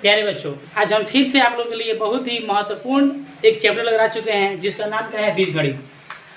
प्यारे बच्चों, आज हम फिर से आप लोगों के लिए बहुत ही महत्वपूर्ण एक चैप्टर लगा चुके हैं जिसका नाम क्या है, बीजगणित।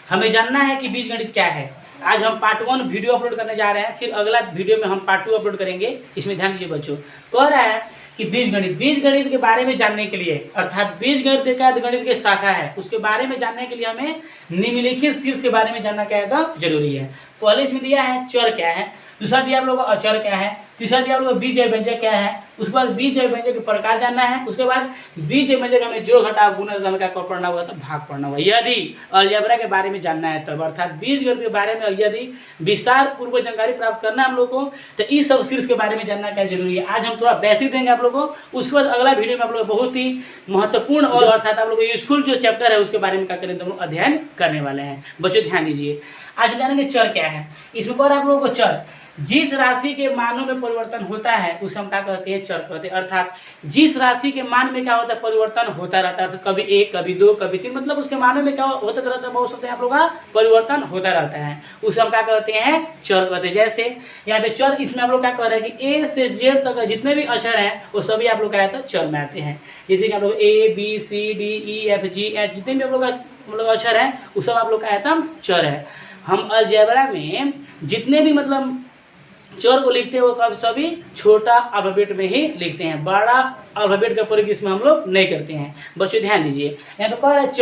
हमें जानना है कि बीजगणित क्या है। आज हम पार्ट 1 वीडियो अपलोड करने जा रहे हैं, फिर अगला वीडियो में हम पार्ट 2 अपलोड करेंगे। इसमें ध्यान दीजिए बच्चों। कह रहा है कि बीजगणित के बारे में जानने के लिए, अर्थात बीजगणित एक गणित की शाखा है, उसके बारे में जानने के लिए हमें निम्नलिखित शीर्ष के बारे में जानना क्या है तो जरूरी है। पहले इसमें दिया है चर क्या है, दूसरा दिया आप लोगों को अचर क्या है, तीसरा दिया आप लोगों को बीजय व्यंजक क्या है, उसके बाद बीजय व्यंजक के प्रकार जानना है, उसके बाद बीजय व्यंजक हमें जोड़ घटाव गुणा का पढ़ना हुआ तो भाग पढ़ना हुआ। यदि अलजेब्रा के बारे में जानना है तब, अर्थात बीजगणित के बारे में यदि विस्तार पूर्वक जानकारी प्राप्त करना है हम लोग को, तो इस सब शीर्ष के बारे में जानना क्या जरूरी है। आज हम थोड़ा बेसिक देंगे आप लोगों को, उसके बाद अगला वीडियो में आप लोग बहुत ही महत्वपूर्ण और अर्थात आप लोग यूजफुल जो चैप्टर है उसके बारे में क्या करें तो हम लोग अध्ययन करने वाले हैं। बच्चों ध्यान दीजिए, आज हम जानेंगे चर क्या है। इसमें कह रहा है आप लोगों को चर, जिस राशि के मानों में परिवर्तन होता है उसे हम क्या कहते हैं, चर कहते हैं। अर्थात जिस राशि के मान में क्या होता है, परिवर्तन होता रहता है, कभी 1 कभी 2 कभी 3, मतलब उसके मानों में क्या होता रहता है, बहुत सकते हैं आप लोग का परिवर्तन होता रहता है, उसे हम क्या कहते हैं, चर कहते हैं। जैसे यहाँ पे चर, इसमें आप लोग क्या कह रहे हैं कि ए से जेड तक जितने भी अक्षर हैं वो सभी आप लोग क्या है चर में आते हैं। जैसे कि आप लोग ABCDEFGH जितने भी आप लोग मतलब अक्षर हैं वो सब आप लोग का आइटम चर है। हम अलजेब्रा में जितने भी मतलब चर को लिखते हैं वो कब सभी छोटा अल्फाबेट में ही लिखते हैं, बड़ा अल्फाबेट का प्रयोग इसमें हम लोग नहीं करते हैं। बच्चों ध्यान दीजिए, यहाँ पे कह रहा है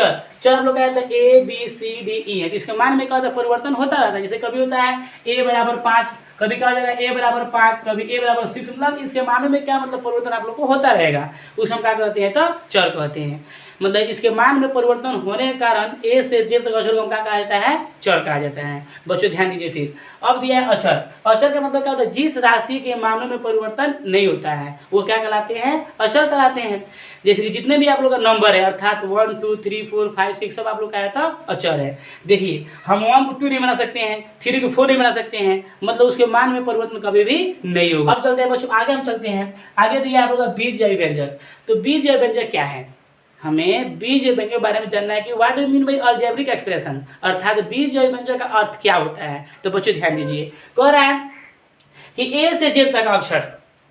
चर हम लोग कहते हैं ABCDE है, इसके मान में क्या होता है, परिवर्तन होता रहता है। जैसे कभी होता है A बराबर 5, कभी क्या हो जाएगा A बराबर 5, कभी A बराबर 6, मतलब इसके मानों में क्या मतलब परिवर्तन आप लोग को होता रहेगा, उसे हम क्या कहते हैं तो चर कहते हैं। मतलब इसके मान में परिवर्तन होने के कारण ए से जेड तक अक्षर को क्या कहा जाता है, चर कहा जाता है। बच्चों ध्यान दीजिए, फिर अब दिया है अक्षर। अक्षर का मतलब क्या होता है, जिस राशि के मानों में परिवर्तन नहीं होता है वो क्या कहलाते हैं, अक्षर कहलाते हैं। जैसे कि जितने भी आप लोग का नंबर है, अर्थात 1 2 3 4 5 6 सब आप लोग का है तो अक्षर है। देखिए हम 1 को 2 नहीं बना सकते हैं, 3 को 4 नहीं बना सकते हैं, मतलब उसके मान में परिवर्तन कभी भी नहीं होगा। अब चलते हैं बच्चों आगे, हम चलते हैं आगे। दिया आप लोग का बीजय व्यंजक। तो बीजय व्यंजक क्या है, हमें बीजय व्यंजक के बारे में जानना है कि what do mean by algebraic expression, अर्थात बीजय व्यंजक का अर्थ क्या होता है। तो बच्चों ध्यान दीजिए, कह रहा है कि ए से जेड तक अक्षर,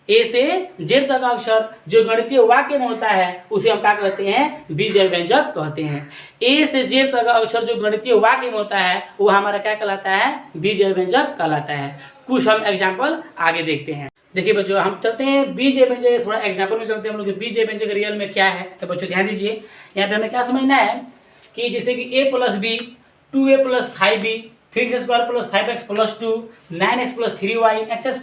ए से जेड तक अक्षर जो गणितीय वाक्य में होता है उसे हम क्या कहते हैं, बीजय व्यंजक कहते हैं। ए से जेड तक अक्षर जो गणितीय वाक्य में होता है वो हमारा क्या कहलाता है, बीजय व्यंजक कहलाता है। कुछ हम एग्जाम्पल आगे देखते हैं। देखिए बच्चों, हम चलते हैं बीजय व्यंजक, थोड़ा एग्जाम्पल में चलते हैं हम लोग बीजय व्यंजक रियल में क्या है। तो बच्चों ध्यान दीजिए, यहाँ पे हमें क्या समझना है कि जैसे कि a + b 2a + 5b 3x² + 5x + 2 9x + 3y x² -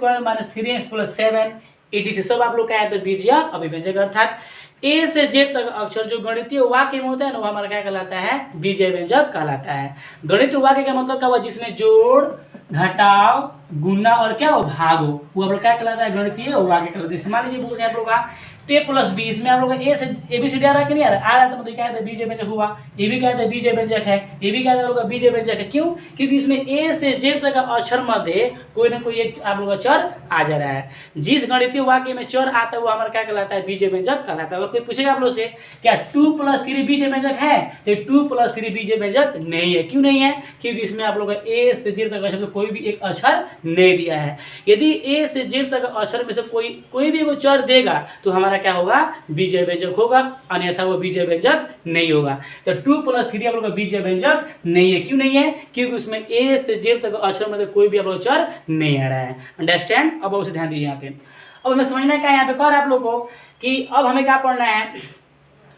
3x + 7 etc सब आप लोग क्या है तो बीजीय अभिव्यंजक। अर्थात ए से जेड तक अक्षर जो गणितीय वाक्य में होता है ना वो हमारा क्या कहलाता है, बीजय व्यंजक कहलाता है। गणितीय वाक्य का मतलब क्या हुआ, जिसमें जोड़ घटाव गुना और क्या हो भाग हो, वो आप लोग क्या कहलाता है, गणितीय वाक्य कहलाता है। मान लीजिए बुक आप लोग का a + b, इसमें आप लोग ए से ABCD आ रहा है कि नहीं आ रहा है तो मतलब क्या है बीजय व्यंजक हुआ। ये भी क्या है बीजय व्यंजक है, ये भी क्या है बीजय व्यंजक है। क्यों, क्योंकि इसमें ए से जेड तक का अक्षर मध्य कोई ना कोई एक आप लोग का चर आ जा रहा है। जिस गणितीय वाक्य में चर आता है वो हमारा क्या कहलाता है, बीजय व्यंजक कहलाता है। अगर कोई पूछेगा आप लोग से क्या 2 + 3 बीजय व्यंजक है, तो 2 + 3 बीजय व्यंजक नहीं है। क्यों नहीं है, क्योंकि इसमें आप लोग ए से जेड तक अक्षर कोई भी एक अक्षर नहीं दिया है। यदि ए से जेड तक अक्षर में से कोई भी वो चर देगा तो हमारा क्या होगा, बीजय व्यंजक होगा, अन्यथा वो बीजय व्यंजक नहीं होगा। तो 2 + 3 आप लोग का बीजय व्यंजक नहीं है। क्यों नहीं है, क्योंकि उसमें ए से जेड तक अक्षर में कोई भी आप लोग चर नहीं आ रहा है। अंडरस्टैंड, अब उसे ध्यान दीजिए यहाँ पे। अब हमें समझना क्या है यहाँ पे कह रहा है आप लोग को कि अब हमें क्या पढ़ना है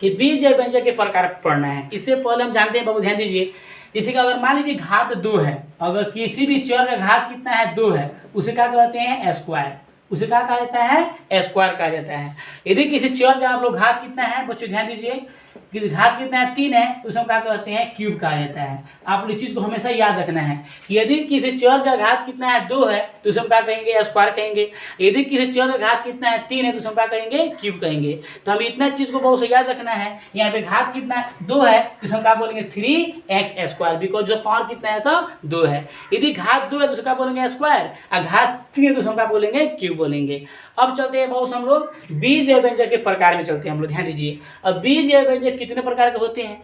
कि बीजय व्यंजक के प्रकार पढ़ना है। इससे पहले हम जानते हैं बाबू ध्यान दीजिए, जैसे कि अगर मान लीजिए घात 2 है, अगर किसी भी चर का घात कितना है 2 है, उसे क्या कहते हैं, स्क्वायर, उसे क्या कहा जाता है, स्क्वायर कहा जाता है। यदि किसी चर का आप लोग घात कितना है, बच्चों ध्यान दीजिए, कि घात कितना है 3 है तो उसमें क्या कहते हैं, क्यूब कहा जाता है। आप लोग इस चीज को हमेशा याद रखना है कि यदि किसी चर का घात कितना है 2 है तो उसमें क्या कहेंगे, स्क्वायर कहेंगे। यदि किसी चर का घात कितना है 3 है तो उसमें क्या कहेंगे, क्यूब कहेंगे। तो हमें इतना चीज को बहुत से याद रखना है। यहाँ पे घात कितना 2 है तो उसमें क्या बोलेंगे, 3x², बिकॉज जो पावर कितना है तो 2 है। यदि घात 2 है तो उसका क्या बोलेंगे, स्क्वायर, और घात 3 है तो उसमें क्या बोलेंगे, क्यूब बोलेंगे। अब चलते हैं बहुत हम लोग बीजय व्यंजक के प्रकार में चलते हैं हम लोग। ध्यान दीजिए, अब बीजय व्यंजक कितने प्रकार के होते हैं,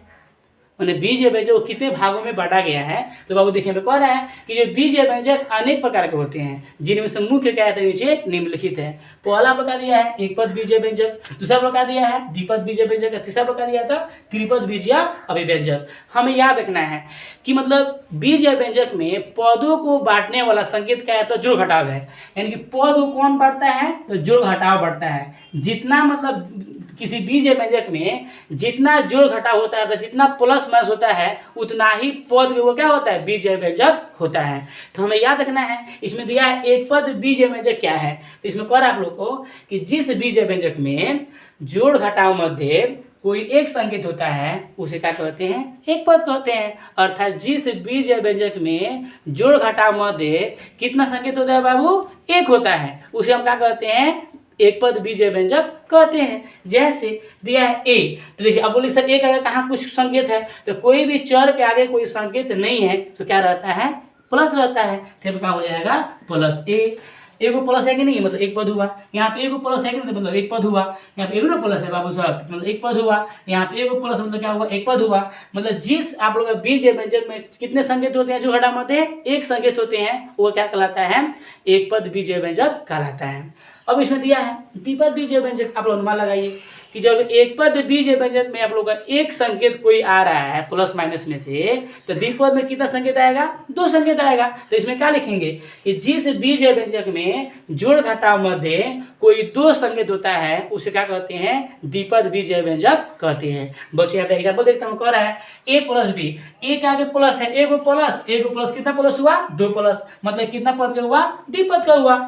मैंने बीजीय व्यंजक को कितने भागों में बांटा गया है, तो बाबू देखिए पे कह रहा है कि जो बीजीय व्यंजक अनेक प्रकार के होते हैं, जिनमें से मुख्य क्या है नीचे निम्नलिखित है। पहला प्रकार दिया है एक पद बीजीय व्यंजक, दूसरा प्रकार दिया है द्विपद बीजीय व्यंजक, तीसरा प्रकार दिया था त्रिपद बीजीय अभिव्यंजक। हमें याद रखना है कि मतलब बीजीय व्यंजक में पदों को बांटने वाला संकेत क्या है, तो जोड़ घटाव है। यानी कि पद को कौन बढ़ता है, तो जोड़ घटाव बढ़ता है। जितना मतलब किसी बीजीय व्यंजक में जितना जोड़ घटाव होता है, तो जितना प्लस माइनस होता है, उतना ही पद वो क्या होता है, बीजीय व्यंजक होता है। तो हमें याद रखना है, इसमें दिया है एक पद बीजीय व्यंजक क्या है, तो इसमें कह रहा है आप लोग को कि जिस बीजीय व्यंजक में जोड़ घटाव मध्य कोई एक संकेत होता है, उसे क्या कहते हैं, एक पद कहते हैं। अर्थात जिस बीजीय व्यंजक में जोड़ घटाव मध्य कितना संकेत होता है बाबू, एक होता है, उसे हम क्या कहते हैं, एक पद बीजीय व्यंजक कहते हैं। जैसे दिया है ए, तो देखिए अब बोलिए सर ए का कहाँ कुछ संकेत है, तो कोई भी चर के आगे कोई संकेत नहीं है तो क्या रहता है, प्लस रहता है। फिर क्या हो जाएगा, प्लस ए। ए को प्लस है कि नहीं, मतलब एक पद हुआ। यहाँ पे ए को प्लस है कि नहीं, मतलब एक पद हुआ। यहाँ पे ए को प्लस है बाबू साहब, मतलब एक पद हुआ। यहाँ पे ए को प्लस मतलब क्या हुआ, एक पद हुआ। मतलब जिस आप लोग का बीजीय व्यंजक में कितने संकेत होते हैं, जो घटा मध्य एक संकेत होते हैं, वो क्या कहलाता है, एक पद बीजीय व्यंजक कहलाता है। अब इसमें दिया है द्विपद बीजीय व्यंजक। आप लोग अनुमान लगाइए कि जब एक पद बीजीय व्यंजक में आप लोग का एक संकेत कोई आ रहा है प्लस माइनस में से, तो द्विपद में कितना संकेत आएगा, दो संकेत आएगा। तो इसमें क्या लिखेंगे कि जिस बीजीय व्यंजक में जोड़ घटाव मध्य कोई दो संकेत होता है, उसे क्या कहते हैं, द्विपद बीजीय व्यंजक कहते हैं। बच्चे यहाँ पे एग्जाम्पल देखते हैं, कह रहा है ए प्लस बी, ए के आगे प्लस है, ए को प्लस कितना प्लस हुआ, दो प्लस, मतलब कितना पद का हुआ, द्विपद का हुआ।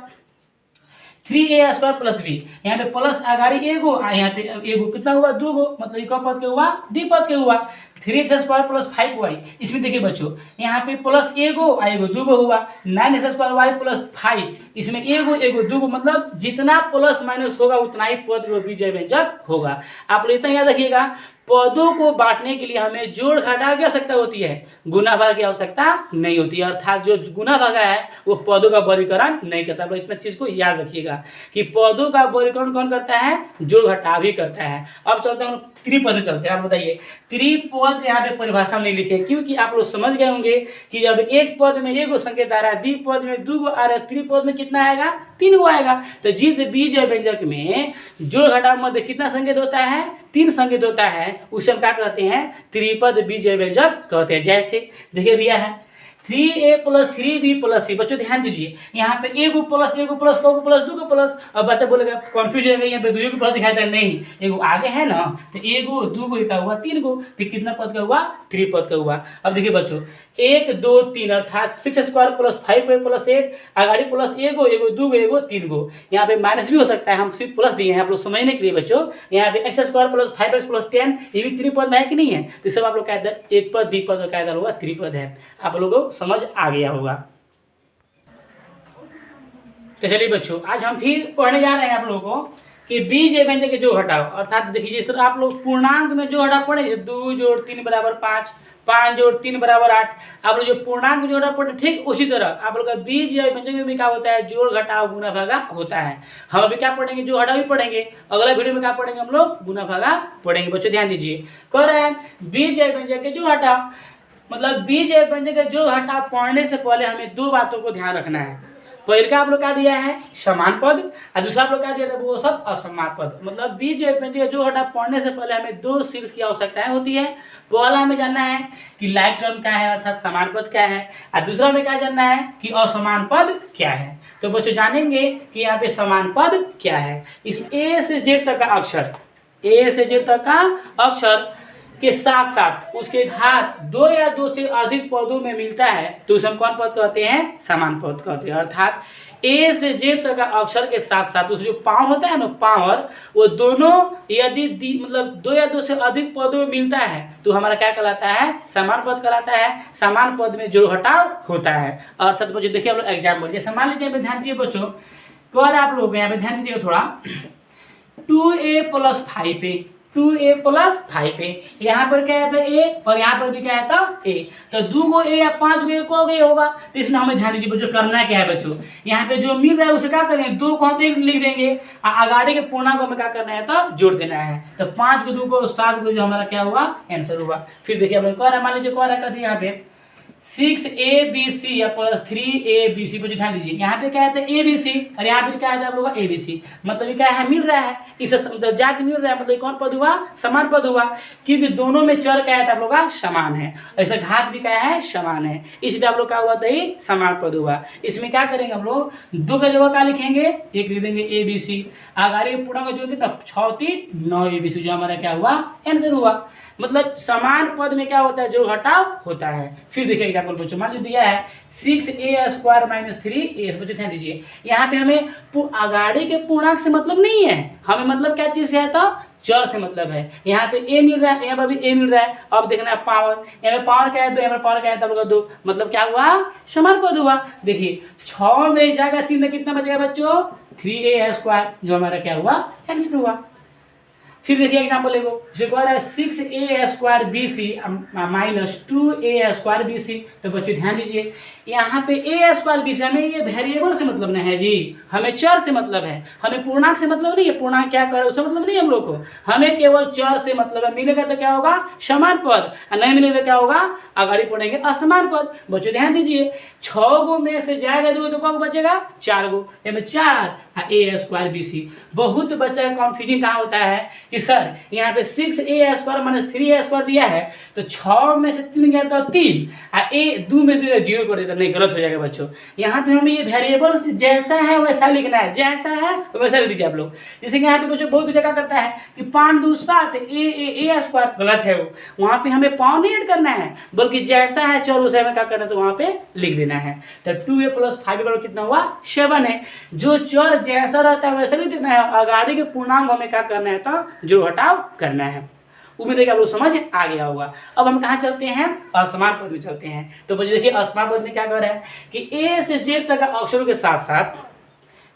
3a स्क्वायर प्लस बी, यहाँ पे प्लस आगाड़ी एगो, यहाँ पे एगो कितना हुआ, दो गो, मतलब एक पद के हुआ, द्विपद के हुआ। 3x स्क्वायर प्लस 5y, इसमें देखिए बच्चों यहाँ पे प्लस एगो एगो दूगो हुआ। 9x स्क्वायर वाई प्लस 5, इसमें एगो एगो दूगो, मतलब जितना प्लस माइनस होगा उतना ही पद बीजीय व्यंजक होगा। आप लोग इतना याद रखिएगा, पदों को बांटने के लिए हमें जोड़ घटाव की आवश्यकता होती है, गुना भाग की आवश्यकता नहीं होती है। अर्थात जो गुना भागा है वो पदों का वर्गीकरण नहीं करता। बस इतना चीज को याद रखिएगा कि पदों का वर्गीकरण कौन करता है, जोड़ घटाव ही करता है। अब चलते हैं त्रिपद में चलते हैं। आप बताइए, त्रिपद यहाँ पे परिभाषा में नहीं लिखे, क्योंकि आप लोग समझ गए होंगे कि जब एक पद में एगो संकेत आ रहा है, द्विपद में दूगो आ रहा है, त्रिपद में कितना आएगा, तीन गो आएगा। तो जिस बीजीय व्यंजक में जोड़ घटाव मध्य कितना संकेत होता है, तीन संकेत होता है, उसे हम क्या कहते हैं, त्रिपद बीजीय व्यंजक कहते हैं। जैसे देखिए दिया है 3a plus 3b plus c। बच्चों ध्यान दीजिए, यहाँ पे एगो प्लस दो को प्लस। अब बच्चा बोलेगा कन्फ्यूज हो जाएगा, यहाँ पे दो को प्लस दिखाई दे, नहीं एगो आगे है ना, तो एगो दूगो का हुआ, तीन गो, तो कितना पद का हुआ, त्रिपद का हुआ। अब देखिए बच्चों 1 2 3 अर्थात 6 square plus 5 plus 8, Aghadi plus एगो एगो दूगो एगो तीन गो। यहाँ पे माइनस भी हो सकता है, हम सिर्फ प्लस दिए हैं आप लोग समझने के लिए बच्चों। यहाँ पे x square plus 5x plus 10, ये भी त्रिपद में है कि नहीं है, तो सब आप लोग कायदा एक पद द्विपद का कायदा होगा, त्रिपद है। आप लोगों को समझ आ गया होगा। तो चलिए बच्चों, आज हम फिर पढ़ने जा रहे हैं आप लोगों को कि बीजीय व्यंजक के जो घटाव। अर्थात देखिए जिस तरह आप लोग पूर्णांक में जो घटाव पढ़े, 2 जोड़ 3 बराबर 5, 5 जोड़ 3 बराबर 8, आप लोग जो पूर्णांक में जो घटाव पढ़े, ठीक उसी तरह आप लोग का बीजीय व्यंजक में भी क्या होता है, जोड़ घटाव गुना भागा होता है। हम अभी क्या पढ़ेंगे, जो घटाव भी पढ़ेंगे। अगला वीडियो में क्या पढ़ेंगे, हम लोग गुना भागा पढ़ेंगे। बच्चों ध्यान दीजिए, कह रहे हैं बीजीय व्यंजक के जो घटाव, मतलब बीजीय व्यंजक के जो घटाव पढ़ने से पहले हमें दो बातों को ध्यान रखना है। पहले का आप लोग क्या दिया है, समान पद, और दूसरा आप लोग क्या दिया था, वो सब असमान पद। मतलब बीजीय व्यंजक जो घटाव पढ़ने से पहले हमें दो शीर्ष की आवश्यकताएं होती है। पहला हमें जानना है कि लाइक टर्म क्या है, अर्थात समान पद क्या है, और दूसरा हमें क्या जानना है कि असमान पद क्या है। तो बच्चों जानेंगे कि यहाँ पे समान पद क्या है। इस ए से जेड तक का अक्षर, ए से जेड तक का अक्षर के साथ साथ उसके घात दो या दो से अधिक पदों में मिलता है, तो उसे हम कौन पद कहते हैं, समान पद कहते हैं। अर्थात ए से जेड तक का अक्षर के साथ साथ उसमें जो पावर होता है ना, पावर, वो दोनों यदि मतलब दो या दो से अधिक पदों में मिलता है तो हमारा क्या कहलाता है, समान पद कहलाता है। समान पद में जोड़ घटाव होता है। अर्थात बच्चों देखिए, आप लोग एग्जाम्पल जैसे मान लीजिए, ध्यान दीजिए बच्चों, कह रहे आप लोग यहाँ पे ध्यान दीजिए थोड़ा, 2a plus 5a, 2a plus 5a। यहाँ पर क्या है था a और यहाँ पर भी क्या है था a, तो 2 गो a या 5 गो a को गई होगा। तो इसमें हमें ध्यान दीजिए बच्चों, करना क्या है बच्चों, यहाँ पे जो मिल रहा है उसे क्या करें, 2 को हम 1 लिख देंगे, आगाड़ी के पूर्णांक को हमें क्या करना है तो जोड़ देना है। तो 5 को 2 को 7 को जो हमारा क्या हुआ आंसर हुआ। फिर देखिए अपने कह रहा है, मान लीजिए कह रहा है यहाँ पे 6abc या प्लस 3abc को ध्यान दीजिए, यहाँ पे क्या है abc और यहाँ पे क्या है आप लोग का abc, मतलब ये क्या है मिल रहा है, इसे मतलब जाके मिल रहा है, मतलब कौन पद हुआ, समान पद हुआ, क्योंकि दोनों में चर क्या है आप लोग का समान है, ऐसे घात भी क्या है समान है, इसलिए आप लोग क्या हुआ था ये समान पद हुआ। इसमें क्या करेंगे हम लोग, 2 का जगह क्या लिखेंगे, 1 लिख देंगे abc, आगाड़ी पूर्णांक जोड़ देंगे 6 3 9 abc, जो हमारा क्या हुआ आंसर हुआ। मतलब समान पद में क्या होता है, जो घटाव होता है। फिर देखिए एग्जाम्पल बच्चों, मान लीजिए दिया है 6a² माइनस 3a, बच्चों ध्यान दीजिए, यहाँ पे हमें आगाड़ी के पूर्णांक से मतलब नहीं है, हमें मतलब क्या चीज से है तो चर से मतलब है। यहाँ पे a मिल रहा है, यहाँ पर भी a मिल रहा है, अब देखना है पावर, यहाँ पे पावर क्या है 2, यहाँ पर पावर क्या है तब 2, मतलब क्या हुआ समान पद हुआ। देखिए 6 में जाएगा 3 में कितना बचेगा बच्चों, 3a², जो हमारा क्या हुआ आंसर हुआ। फिर देखिए एग्जाम्पल देखो, जो कह रहा है 6a² माइनस 2a², तो बच्चों ध्यान दीजिए यहाँ पे a² हमें ये वेरिएबल से मतलब नहीं है जी, हमें चर से मतलब है, हमें पूर्णांक से मतलब नहीं है, पूर्णांक क्या करे उससे मतलब नहीं है हम लोग को, हमें केवल चर से मतलब है। मिलेगा तो क्या होगा समान पद, और नहीं मिलेगा तो क्या होगा आगाड़ी पढ़ेंगे असमान पद। बच्चों ध्यान दीजिए 6 गो में से जाएगा 2 तो कब बचेगा 4 गो, यानी 4 a²bc। बहुत बच्चा कन्फ्यूजन कहाँ होता है कि सर यहाँ पे 6a² माइनस 3a² दिया है, तो 6 में से 3 गया तो 3, a 2 में 2 0 कर देता, नहीं गलत हो जाएगा बच्चों। यहाँ पे हमें ये वेरिएबल जैसा है वैसा लिखना है, जैसा है वैसा लिख दीजिए आप लोग। जैसे कि यहाँ पे बच्चों बहुत जगह करता है कि 5 2 7 a², गलत है वो, वहाँ पे हमें पावर नहीं ऐड करना है, बल्कि जैसा है चलो उसे हमें क्या करना है तो वहाँ पे लिख देना है। तो 2a प्लस 5 कितना हुआ 7 है, जो चर जैसा रहता है वैसा लिख देना है, आगाड़ी के पूर्णांक हमें क्या करना है तो जो घटाव करना है। उम्मीद है कि आप लोग समझ आ गया होगा। अब हम कहाँ चलते हैं, असमान पद में चलते हैं। तो बच्चों देखिए असमान पद में क्या कर रहा है कि a से z तक का अक्षरों के साथ साथ,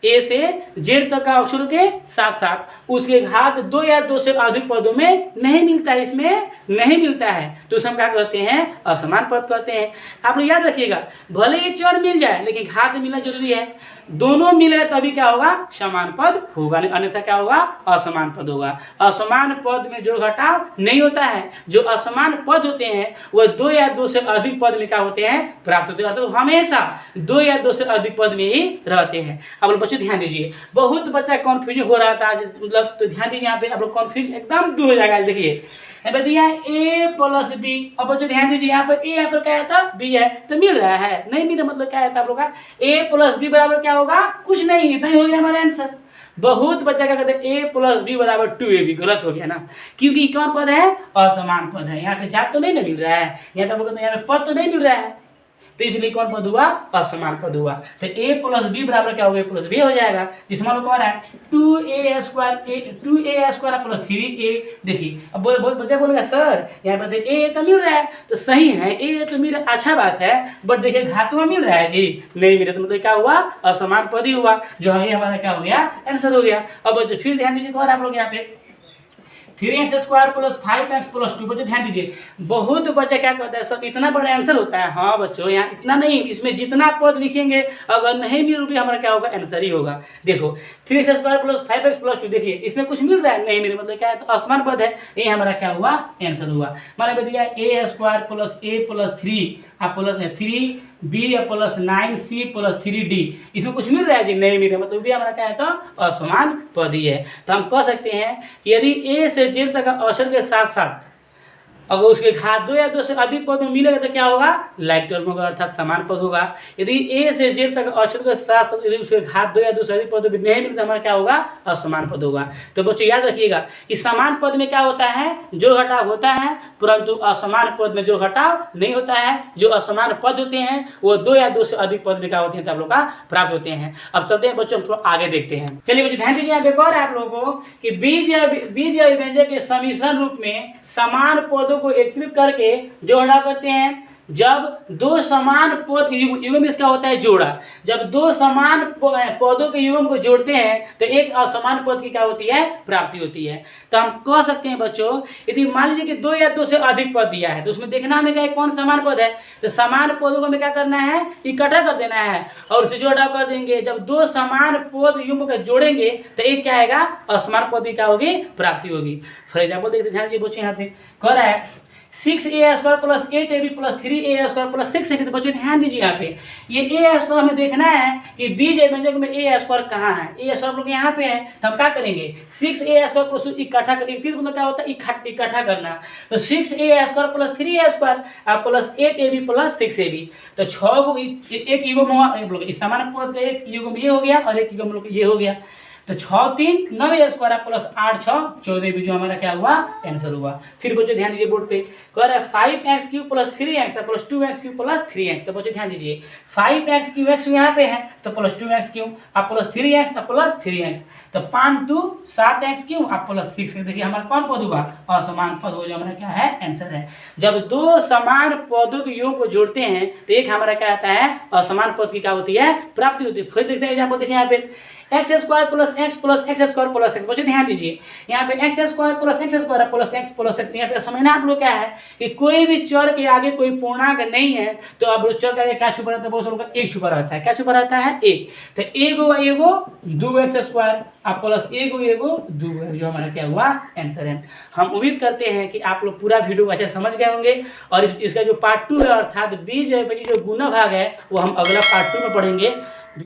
a से z तक का अक्षरों के साथ साथ उसके घात 2 या 2 से अधिक पदों में नहीं मिलता है, इसमें नहीं मिलता है, तो उसे हम क्या कहते हैं असमान पद कहते हैं। आप लोग याद रखिएगा, भले ही चर मिल जाए लेकिन घात मिलना जरूरी है, दोनों मिले तभी क्या होगा समान पद होगा, अन्यथा क्या होगा असमान पद होगा। असमान पद में जो घटाव नहीं होता है, जो असमान पद होते हैं वह 2 या 2 से अधिक पद में क्या होते हैं प्राप्त होते हैं, तो हमेशा 2 या 2 से अधिक पद में ही रहते हैं। अब बच्चों ध्यान दीजिए, बहुत बच्चा कन्फ्यूज हो रहा था, मतलब तो ध्यान दीजिए यहाँ पे आप लोग कन्फ्यूज एकदम दूर हो जाएगा। देखिए भैया a प्लस b, अब बच्चों ध्यान दीजिए यहाँ पर a यहाँ पर क्या था b है, तो मिल रहा है, नहीं मिला मतलब क्या है आप लोग का a प्लस b बराबर क्या होगा कुछ नहीं, इतना ही हो गया हमारा आंसर। बहुत बच्चा क्या कहते हैं a प्लस b बराबर 2ab, गलत हो गया ना, क्योंकि कौन पद है असमान पद है, यहाँ पे जात तो नहीं ना मिल रहा है, यहाँ पे पद तो नहीं मिल रहा है, तो इसलिए कौन पद हुआ असमान पद हुआ। तो a प्लस b बराबर क्या हो गया प्लस b हो जाएगा, जिसमें लोग कौन है 2a² प्लस 3a। देखिए अब बहुत बच्चा बोलेगा सर यहाँ पर देखिए a तो मिल रहा है, तो सही है a तो मिल अच्छा बात है, बट देखिए घात में मिल रहा है जी, नहीं मिला तो मतलब क्या हुआ असमान पद ही हुआ, जो है हमारा क्या हो गया आंसर हो गया। अब फिर ध्यान दीजिए आप लोग यहाँ पे 3x² प्लस 5x प्लस 2, बच्चों ध्यान दीजिए, बहुत बच्चा क्या कहता है सर इतना बड़ा आंसर होता है, हाँ बच्चों यहाँ इतना नहीं, इसमें जितना पद लिखेंगे अगर नहीं मिल भी हमारा क्या होगा आंसर ही होगा। देखो 3x² प्लस 5x प्लस 2, देखिए इसमें कुछ मिल रहा है नहीं मिल मतलब क्या है तो असमान पद है, ये हमारा क्या हुआ आंसर हुआ। माने दिया a² plus a plus 3 plus 3b plus 9c plus 3d, इसमें कुछ मिल रहा है जी नहीं मिल रहा, मतलब भी हमारा क्या है तो असमान पद ही है। तो हम कह सकते हैं कि यदि a से z तक अक्षर के साथ साथ अगर उसके घात 2 या 2 से अधिक पद में मिलेगा तो क्या होगा लाइक टर्म होगा, अर्थात समान पद होगा। यदि a से z तक अक्षर के साथ साथ यदि उसके घात 2 या 2 से अधिक पद में नहीं मिलता हमारा क्या होगा असमान पद होगा। तो बच्चों याद रखिएगा कि समान पद में क्या होता है जो घटाव होता है, परंतु असमान पद में जो घटाव नहीं होता है। जो असमान पद होते हैं वो 2 या 2 से अधिक पद में क्या होते हैं आप लोग का प्राप्त होते हैं। अब चलते हैं बच्चों हम थोड़ा आगे देखते हैं। चलिए बच्चों ध्यान दीजिए, यहाँ पे कह रहा है आप लोगों को कि बीज या व्यंजक के सम्मिश्रण रूप में समान पदों को एकत्रित करके जो घटाव करते हैं जब दो समान पद युग्म इसका होता है जोड़ा। जब दो समान पदों के युग्म को जोड़ते हैं तो एक असमान पद की क्या होती है, प्राप्ति होती है। तो हम कह सकते हैं बच्चों, यदि मान लीजिए कि दो या दो से अधिक पद दिया है तो उसमें देखना हमें क्या कौन समान पद है, तो समान पदों को हमें क्या करना है, इकट्ठा कर देना है और उसे जोड़ा कर देंगे। जब दो समान पद युग्म को जोड़ेंगे तो एक क्या आएगा, असमान पद की क्या होगी, प्राप्ति होगी। फॉर एग्जाम्पल देखते ध्यान दीजिए बच्चों, यहाँ पे कह रहा है 6a² plus 8ab plus 3a² plus 6ab। तो बच्चों ध्यान दीजिए यहाँ पे, ये a² हमें देखना है कि बीज व्यंजक में a² कहाँ है। a² लोग यहाँ पे है, तो हम क्या करेंगे 6a² प्लस इकट्ठा मतलब क्या होता है, इकट्ठा करना। तो 6a² plus 3a² plus 8ab plus 6ab। तो 6 को एक युग्म हुआ, इस समान पद का एक युग्म ये हो गया और एक युग्म ये हो गया। तो 6 3 9a² प्लस 8 6 14 भी जो हमारा क्या हुआ, आंसर हुआ। फिर बच्चों ध्यान दीजिए बोर्ड पे कह रहा है 5x³ plus 3x plus 2x³ plus 3x। तो बच्चों ध्यान दीजिए 5x³ x यहाँ पे है तो प्लस 2x³ आप प्लस 3x प्लस 3x। तो 5 2 7x³ आप प्लस 6। देखिए हमारा कौन पद हुआ, असमान पद हो, जो हमारा क्या है, आंसर है। जब दो समान पदों के योग को जोड़ते हैं तो एक हमारा क्या आता है, असमान पद की क्या होती है, प्राप्ति होती है। फिर देखते हैं एग्जाम्पल, देखिए यहाँ पे x² plus x plus x² plus x। बच्चों ध्यान दीजिए यहाँ पे x² plus x² plus x plus x। यहाँ पे समझना आप लोग क्या है कि कोई भी चर के आगे कोई पूर्णांक नहीं है तो अब चर के आगे क्या छुपा रहता है, बहुत लोगों का एक छुपा रहता है। क्या छुपा रहता है, एक। तो एगो 2x² आप प्लस एगो 2x, जो हमारा क्या हुआ, आंसर है। हम उम्मीद करते हैं कि आप लोग पूरा वीडियो अच्छा समझ गए होंगे और इसका जो पार्ट 2 है अर्थात बीज जो गुणा भाग है वो हम अगला पार्ट 2 में पढ़ेंगे।